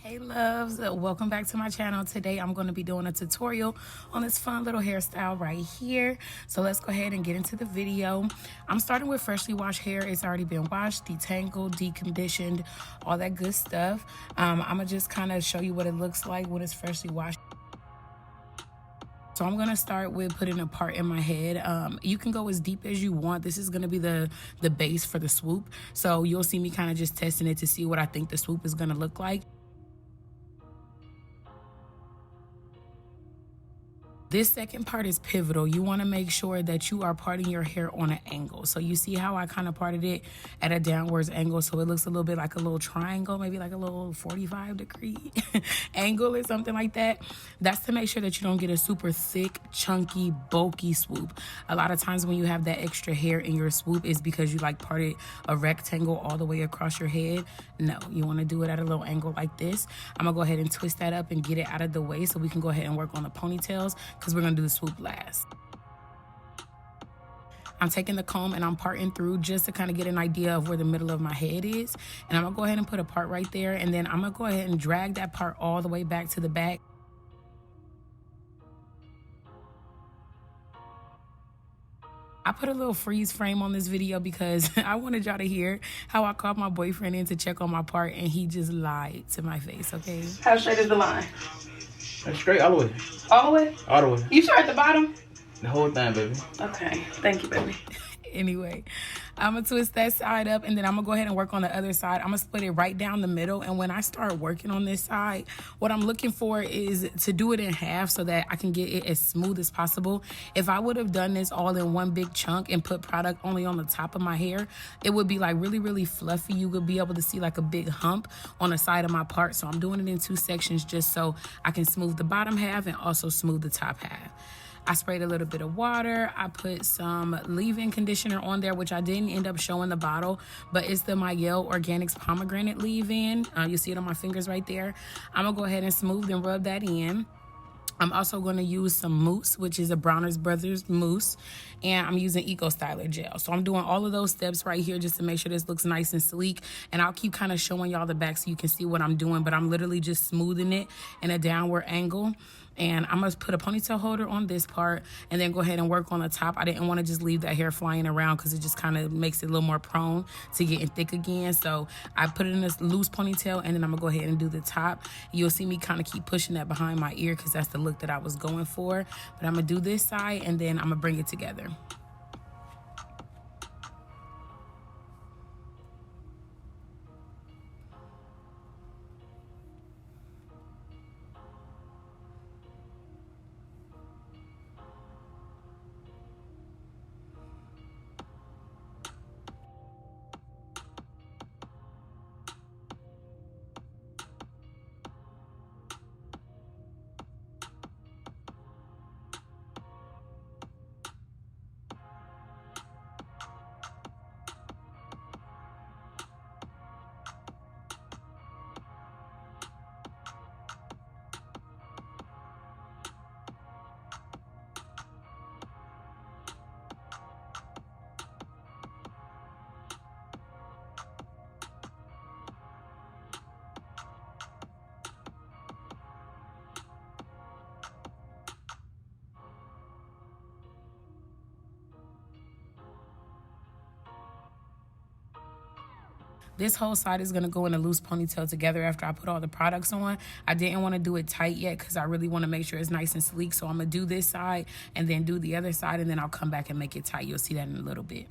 Hey loves, welcome back to my channel. Today I'm going to be doing a tutorial on this fun little hairstyle right here. So let's go ahead and get into the video. I'm starting with freshly washed hair. It's already been washed, detangled, deconditioned, all that good stuff. I'm gonna just kind of show you what it looks like when it's freshly washed. So I'm gonna start with putting a part in my head. You can go as deep as you want. This is gonna be the base for the swoop. So you'll see me kind of just testing it to see what I think the swoop is gonna look like. This second part is pivotal. You want to make sure that you are parting your hair on an angle. So you see how I kind of parted it at a downwards angle, so it looks a little bit like a little triangle, maybe like a little 45-degree angle or something like that. That's to make sure that you don't get a super thick, chunky, bulky swoop. A lot of times when you have that extra hair in your swoop is because you like parted a rectangle all the way across your head. No, you want to do it at a little angle like this. I'm gonna go ahead and twist that up and get it out of the way so we can go ahead and work on the ponytails, because we're gonna do the swoop last. I'm taking the comb and I'm parting through just to kind of get an idea of where the middle of my head is. And I'm gonna go ahead and put a part right there, and then I'm gonna go ahead and drag that part all the way back to the back. I put a little freeze frame on this video because I wanted y'all to hear how I called my boyfriend in to check on my part and he just lied to my face, okay? How straight is the line? That's straight all the way. All the way? All the way. You sure at the bottom? The whole thing, baby. Okay, thank you, baby. Anyway, I'm gonna twist that side up, and then I'm gonna go ahead and work on the other side. I'm gonna split it right down the middle, and when I start working on this side, what I'm looking for is to do it in half so that I can get it as smooth as possible. If I would have done this all in one big chunk and put product only on the top of my hair, it would be like really, really fluffy. You would be able to see like a big hump on the side of my part. So I'm doing it in two sections just so I can smooth the bottom half and also smooth the top half. I sprayed a little bit of water. I put some leave-in conditioner on there, which I didn't end up showing the bottle, but it's the Mielle Organics pomegranate leave-in. You see it on my fingers right there. I'm gonna go ahead and smooth and rub that in. I'm also going to use some mousse, which is a Bronner's Brothers mousse, and I'm using Eco Styler gel. So I'm doing all of those steps right here just to make sure this looks nice and sleek, and I'll keep kind of showing y'all the back so you can see what I'm doing, but I'm literally just smoothing it in a downward angle. And I'm going to put a ponytail holder on this part and then go ahead and work on the top. I didn't want to just leave that hair flying around because it just kind of makes it a little more prone to getting thick again. So I put it in this loose ponytail, and then I'm going to go ahead and do the top. You'll see me kind of keep pushing that behind my ear because that's the look that I was going for. But I'm going to do this side, and then I'm going to bring it together. This whole side is going to go in a loose ponytail together after I put all the products on. I didn't want to do it tight yet because I really want to make sure it's nice and sleek. So I'm going to do this side and then do the other side, and then I'll come back and make it tight. You'll see that in a little bit.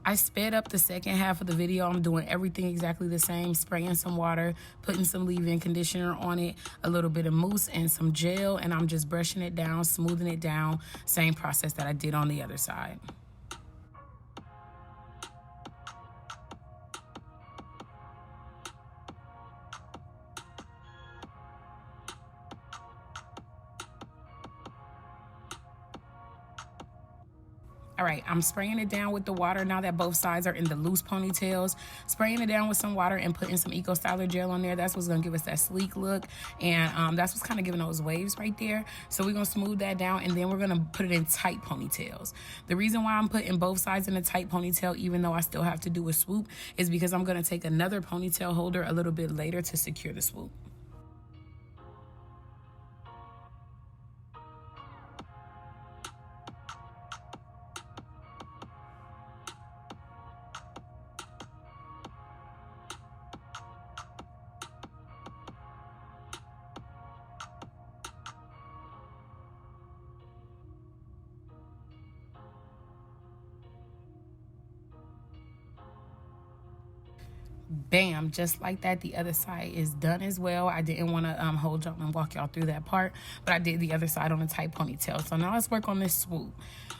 I sped up the second half of the video. I'm doing everything exactly the same, spraying some water, putting some leave-in conditioner on it, a little bit of mousse and some gel, and I'm just brushing it down, smoothing it down. Same process that I did on the other side. All right, I'm spraying it down with the water now that both sides are in the loose ponytails. Spraying it down with some water and putting some Eco Styler gel on there. That's what's gonna give us that sleek look. And that's what's kind of giving those waves right there. So we're gonna smooth that down, and then we're gonna put it in tight ponytails. The reason why I'm putting both sides in a tight ponytail, even though I still have to do a swoop, is because I'm gonna take another ponytail holder a little bit later to secure the swoop. Bam, just like that, the other side is done as well. I didn't want to hold y'all and walk y'all through that part, but I did the other side on a tight ponytail. So now let's work on this swoop.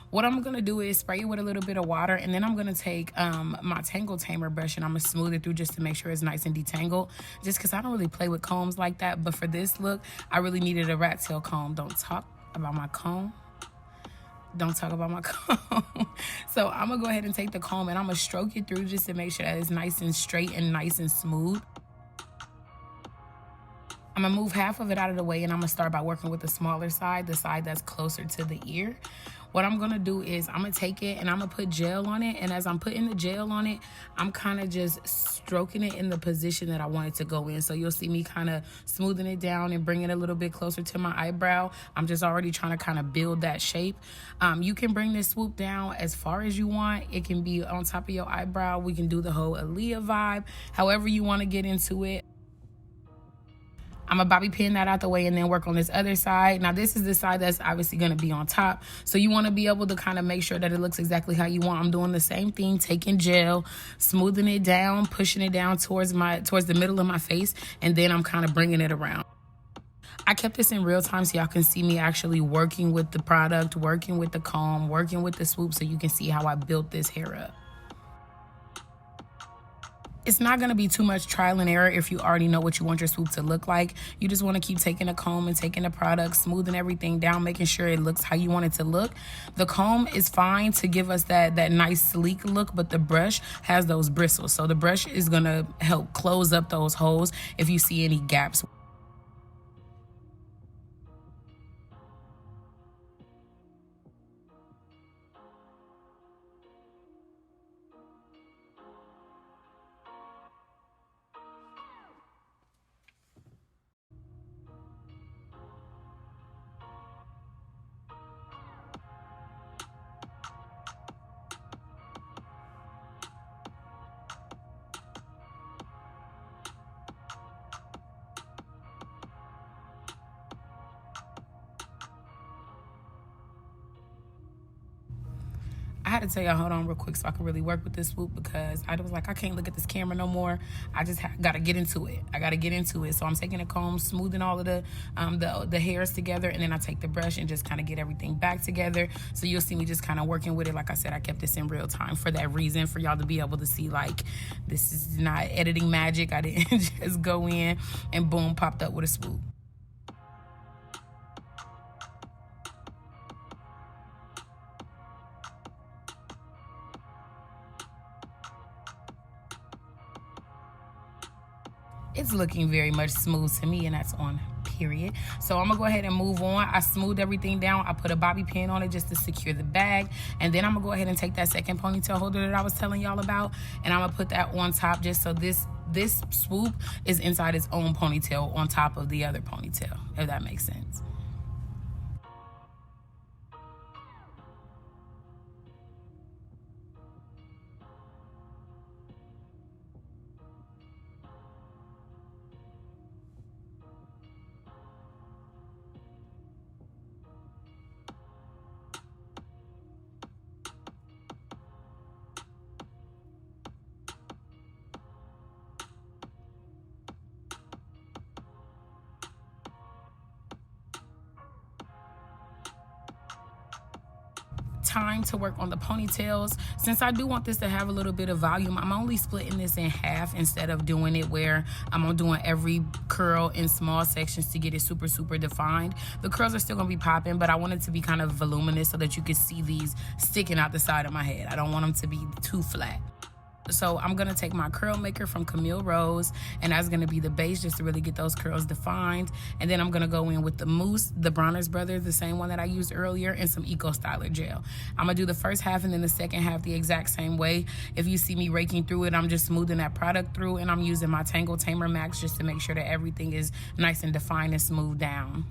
What I'm gonna do is spray it with a little bit of water, and then I'm gonna take my Tangle Tamer brush and I'm gonna smooth it through just to make sure it's nice and detangled, just because I don't really play with combs like that. But for this look, I really needed a rat tail comb. Don't talk about my comb. Don't talk about my comb. So I'm gonna go ahead and take the comb and I'm gonna stroke it through just to make sure that it's nice and straight and nice and smooth. I'm gonna move half of it out of the way and I'm gonna start by working with the smaller side, the side that's closer to the ear. What I'm gonna do is I'm gonna take it and I'm gonna put gel on it, and as I'm putting the gel on it, I'm kind of just stroking it in the position that I want it to go in. So you'll see me kind of smoothing it down and bring it a little bit closer to my eyebrow. I'm just already trying to kind of build that shape. You can bring this swoop down as far as you want. It can be on top of your eyebrow. We can do the whole Aaliyah vibe, however you want to get into it. I'm gonna bobby pin that out the way and then work on this other side. Now this is the side that's obviously gonna be on top. So you wanna be able to kind of make sure that it looks exactly how you want. I'm doing the same thing, taking gel, smoothing it down, pushing it down towards the middle of my face, and then I'm kind of bringing it around. I kept this in real time so y'all can see me actually working with the product, working with the comb, working with the swoop, so you can see how I built this hair up. It's not gonna be too much trial and error if you already know what you want your swoop to look like. You just wanna keep taking a comb and taking the product, smoothing everything down, making sure it looks how you want it to look. The comb is fine to give us that nice sleek look, but the brush has those bristles. So the brush is gonna help close up those holes if you see any gaps. I had to tell y'all, hold on real quick so I could really work with this swoop, because I was like, I can't look at this camera no more. I just gotta get into it. I gotta get into it. So I'm taking a comb, smoothing all of the hairs together, and then I take the brush and just kind of get everything back together. So you'll see me just kind of working with it. Like I said, I kept this in real time for that reason, for y'all to be able to see, like, this is not editing magic. I didn't just go in and boom, popped up with a swoop. It's looking very much smooth to me, and that's on period. So I'm gonna go ahead and move on. I smoothed everything down. I put a bobby pin on it just to secure the bag, and then I'm gonna go ahead and take that second ponytail holder that I was telling y'all about, and I'm gonna put that on top, just so this swoop is inside its own ponytail on top of the other ponytail, if that makes sense. Time to work on the ponytails. Since I do want this to have a little bit of volume, I'm only splitting this in half instead of doing it where I'm doing every curl in small sections to get it super defined. The curls are still gonna be popping, but I want it to be kind of voluminous so that you can see these sticking out the side of my head. I don't want them to be too flat. So I'm gonna take my curl maker from Camille Rose, and that's gonna be the base just to really get those curls defined. And then I'm gonna go in with the mousse, the Bronner's Brothers, the same one that I used earlier, and some Eco Styler gel. I'm gonna do the first half and then the second half the exact same way. If you see me raking through it, I'm just smoothing that product through, and I'm using my Tangle Tamer Max just to make sure that everything is nice and defined and smooth down.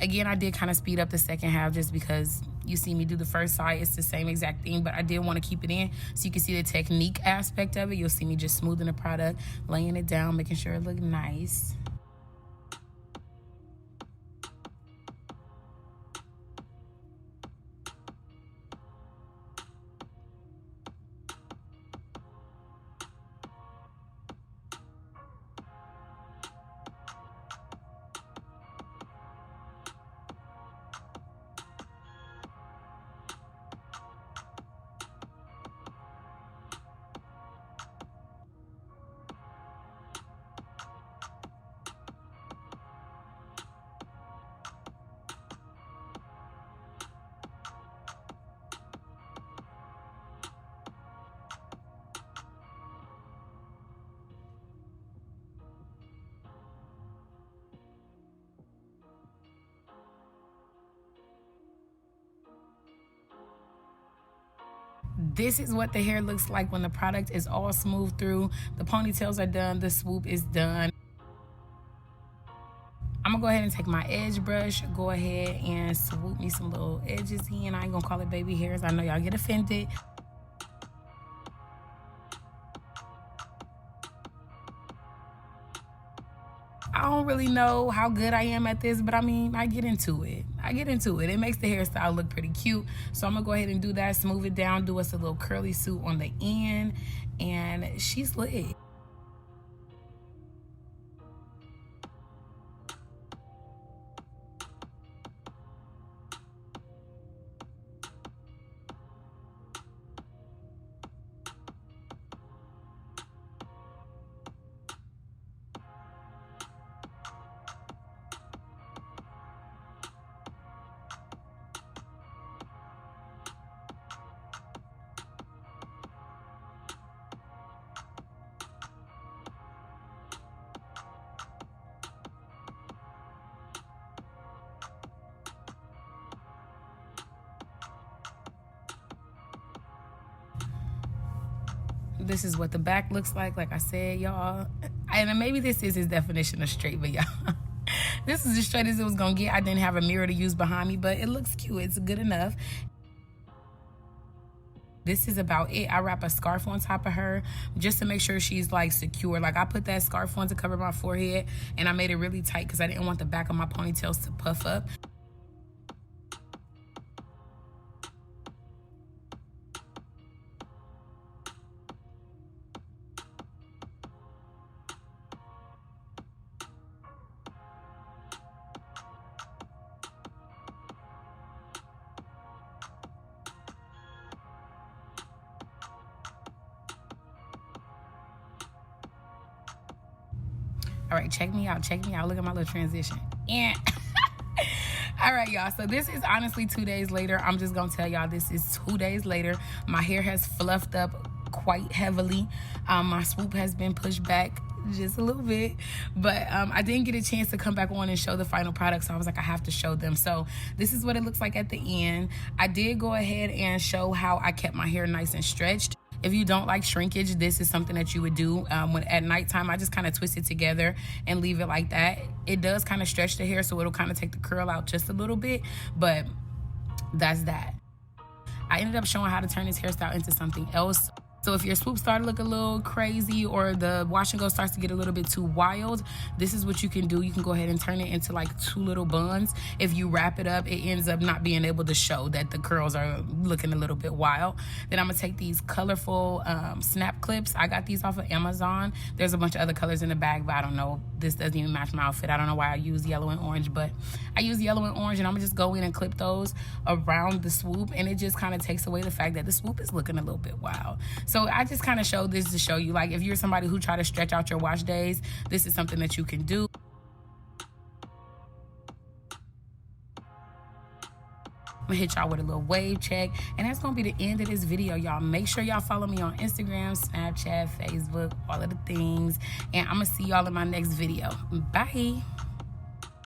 Again, I did kind of speed up the second half just because you see me do the first side. It's the same exact thing, but I did want to keep it in so you can see the technique aspect of it. You'll see me just smoothing the product, laying it down, making sure it look nice. This is what the hair looks like when the product is all smooth through. The ponytails are done. The swoop is done. I'm gonna go ahead and take my edge brush, go ahead and swoop me some little edges in. I ain't gonna call it baby hairs. I know y'all get offended. I don't really know how good I am at this, but I mean, I get into it. It makes the hairstyle look pretty cute. So I'm gonna go ahead and do that, smooth it down, do us a little curly suit on the end, and she's lit. This is what the back looks like I said, y'all. And maybe this is his definition of straight, but y'all, this is as straight as it was gonna get. I didn't have a mirror to use behind me, but it looks cute. It's good enough. This is about it. I wrap a scarf on top of her just to make sure she's like secure. Like I put that scarf on to cover my forehead and I made it really tight because I didn't want the back of my ponytails to puff up. All right, check me out. Look at my little transition. And all right, y'all. So this is honestly 2 days later. I'm just gonna tell y'all this is 2 days later. My hair has fluffed up quite heavily. My swoop has been pushed back just a little bit, but I didn't get a chance to come back on and show the final product, so I was like, I have to show them. So this is what it looks like at the end. I did go ahead and show how I kept my hair nice and stretched. If you don't like shrinkage, this is something that you would do. When at nighttime, I just kind of twist it together and leave it like that. It does kind of stretch the hair, so it'll kind of take the curl out just a little bit, but that's that. I ended up showing how to turn this hairstyle into something else. So if your swoop started to look a little crazy or the wash and go starts to get a little bit too wild, this is what you can do. You can go ahead and turn it into like 2 little buns. If you wrap it up, it ends up not being able to show that the curls are looking a little bit wild. Then I'm gonna take these colorful snap clips. I got these off of Amazon. There's a bunch of other colors in the bag, but I don't know. This doesn't even match my outfit. I don't know why I use yellow and orange, but I use yellow and orange, and I'm gonna just go in and clip those around the swoop, and it just kind of takes away the fact that the swoop is looking a little bit wild. So I just kind of showed this to show you, like, if you're somebody who try to stretch out your wash days, this is something that you can do. I'm gonna hit y'all with a little wave check, and that's gonna be the end of this video, y'all. Make sure y'all follow me on Instagram, Snapchat, Facebook, all of the things, and I'm gonna see y'all in my next video. Bye.